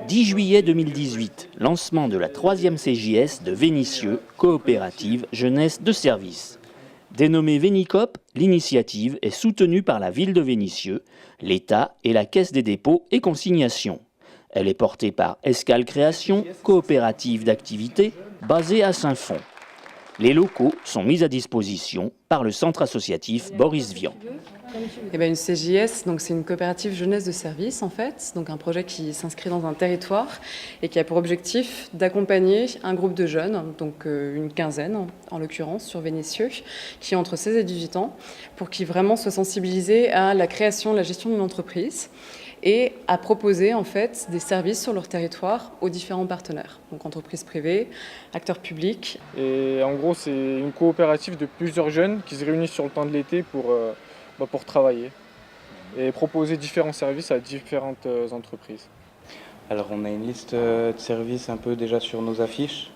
10 juillet 2018, lancement de la 3e CJS de Vénissieux, coopérative jeunesse de service. Dénommée Vénicop, l'initiative est soutenue par la ville de Vénissieux, l'État et la Caisse des dépôts et consignations. Elle est portée par Escale Création, coopérative d'activité basée à Saint-Fond. Les locaux sont mis à disposition par le centre associatif Boris Vian. Une CJS, c'est une coopérative jeunesse de service en fait, donc un projet qui s'inscrit dans un territoire et qui a pour objectif d'accompagner un groupe de jeunes, donc une quinzaine en l'occurrence sur Vénissieux, qui ont entre 16 et 18 ans, pour qu'ils vraiment soient sensibilisés à la création, la gestion d'une entreprise et à proposer en fait des services sur leur territoire aux différents partenaires, donc entreprises privées, acteurs publics. Et en gros, c'est une coopérative de plusieurs jeunes qui se réunissent sur le temps de l'été pour travailler et proposer différents services à différentes entreprises. Alors on a une liste de services un peu déjà sur nos affiches,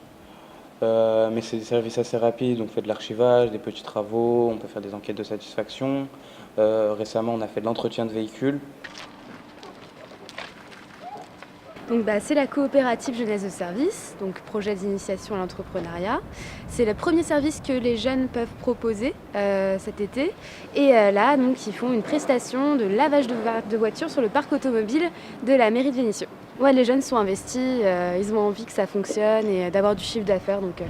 mais c'est des services assez rapides, on fait de l'archivage, des petits travaux, on peut faire des enquêtes de satisfaction. Récemment on a fait de l'entretien de véhicules. C'est la coopérative jeunesse de service, donc projet d'initiation à l'entrepreneuriat. C'est le premier service que les jeunes peuvent proposer cet été. Et là, ils font une prestation de lavage de voitures sur le parc automobile de la mairie de Vénissieux. Ouais, les jeunes sont investis, ils ont envie que ça fonctionne et d'avoir du chiffre d'affaires, donc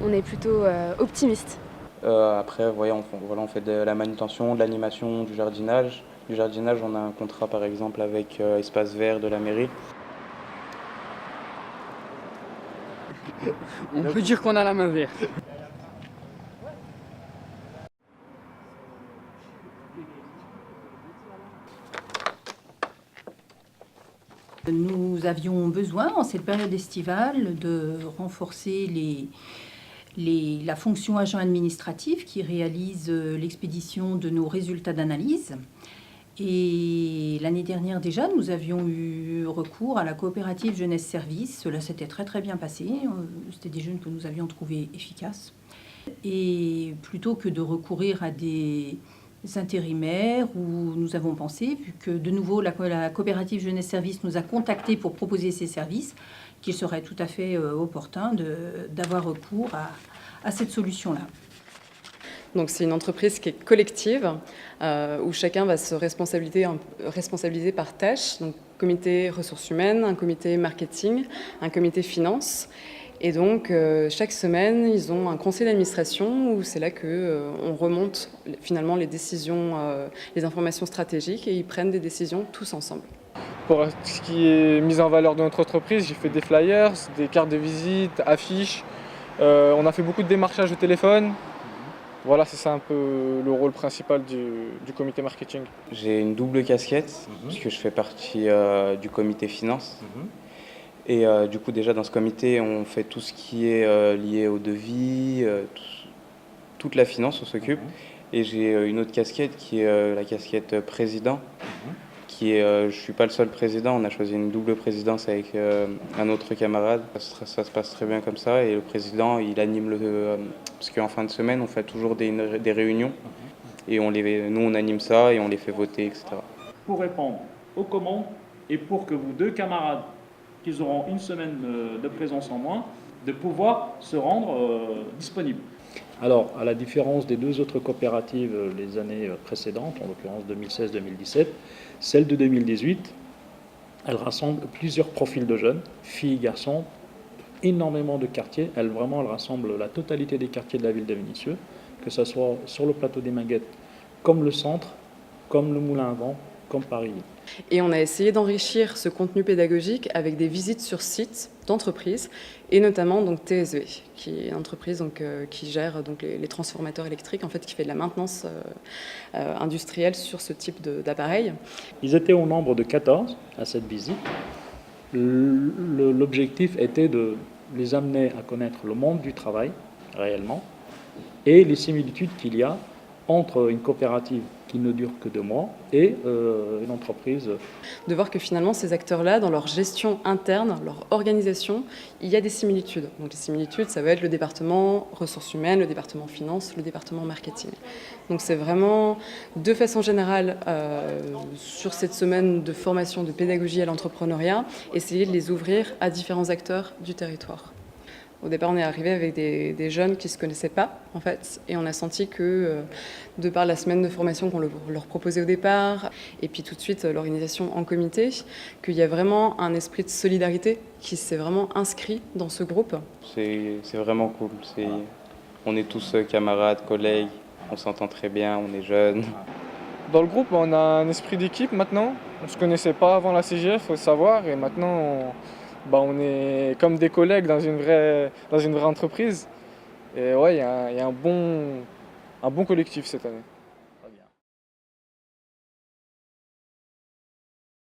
on est plutôt optimiste. Après, on fait de la manutention, de l'animation, du jardinage. Du jardinage, on a un contrat par exemple avec Espace Vert de la mairie. On peut dire qu'on a la main verte. Nous avions besoin, en cette période estivale, de renforcer la fonction agent administratif qui réalise l'expédition de nos résultats d'analyse. Et l'année dernière déjà, nous avions eu recours à la coopérative jeunesse service. Cela s'était très très bien passé. C'était des jeunes que nous avions trouvés efficaces. Et plutôt que de recourir à des intérimaires, où nous avons pensé, vu que de nouveau la coopérative jeunesse service nous a contactés pour proposer ces services, qu'il serait tout à fait opportun d'avoir recours à cette solution-là. Donc c'est une entreprise qui est collective, où chacun va se responsabiliser par tâche. Donc comité ressources humaines, un comité marketing, un comité finance. Et donc chaque semaine, ils ont un conseil d'administration où c'est là qu'on remonte finalement les décisions, les informations stratégiques et ils prennent des décisions tous ensemble. Pour ce qui est mise en valeur de notre entreprise, j'ai fait des flyers, des cartes de visite, affiches. On a fait beaucoup de démarchage au téléphone. Voilà, c'est ça un peu le rôle principal du comité marketing. J'ai une double casquette, puisque je fais partie du comité finance. Et du coup, déjà dans ce comité, on fait tout ce qui est lié au devis, toute la finance, on s'occupe. Et j'ai une autre casquette qui est la casquette président. Je ne suis pas le seul président, on a choisi une double présidence avec un autre camarade. Ça se passe très bien comme ça et le président, il anime parce qu'en fin de semaine, on fait toujours des réunions et nous on anime ça et on les fait voter, etc. Pour répondre aux commandes et pour que vous deux camarades, qui auront une semaine de présence en moins, de pouvoir se rendre disponibles. Alors, à la différence des deux autres coopératives les années précédentes, en l'occurrence 2016-2017, celle de 2018, elle rassemble plusieurs profils de jeunes, filles, garçons, énormément de quartiers. Elle rassemble la totalité des quartiers de la ville de Vénissieux, que ce soit sur le plateau des Minguettes, comme le centre, comme le Moulin à Vent, comme Paris. Et on a essayé d'enrichir ce contenu pédagogique avec des visites sur site d'entreprises, et notamment TSV, qui est une entreprise qui gère les transformateurs électriques, en fait, qui fait de la maintenance industrielle sur ce type d'appareil. Ils étaient au nombre de 14 à cette visite. L'objectif était de les amener à connaître le monde du travail, réellement, et les similitudes qu'il y a entre une coopérative qui ne dure que 2 mois, et une entreprise. De voir que finalement, ces acteurs-là, dans leur gestion interne, leur organisation, il y a des similitudes. Donc les similitudes, ça va être le département ressources humaines, le département finances, le département marketing. Donc c'est vraiment, de façon générale, sur cette semaine de formation de pédagogie à l'entrepreneuriat, essayer de les ouvrir à différents acteurs du territoire. Au départ, on est arrivé avec des jeunes qui ne se connaissaient pas, en fait, et on a senti que, de par la semaine de formation qu'on leur proposait au départ, et puis tout de suite l'organisation en comité, qu'il y a vraiment un esprit de solidarité qui s'est vraiment inscrit dans ce groupe. C'est vraiment cool. On est tous camarades, collègues, on s'entend très bien, on est jeunes. Dans le groupe, on a un esprit d'équipe maintenant. On ne se connaissait pas avant la CGF, il faut le savoir, et maintenant on est comme des collègues dans une vraie entreprise. Et ouais, il y a un bon collectif cette année.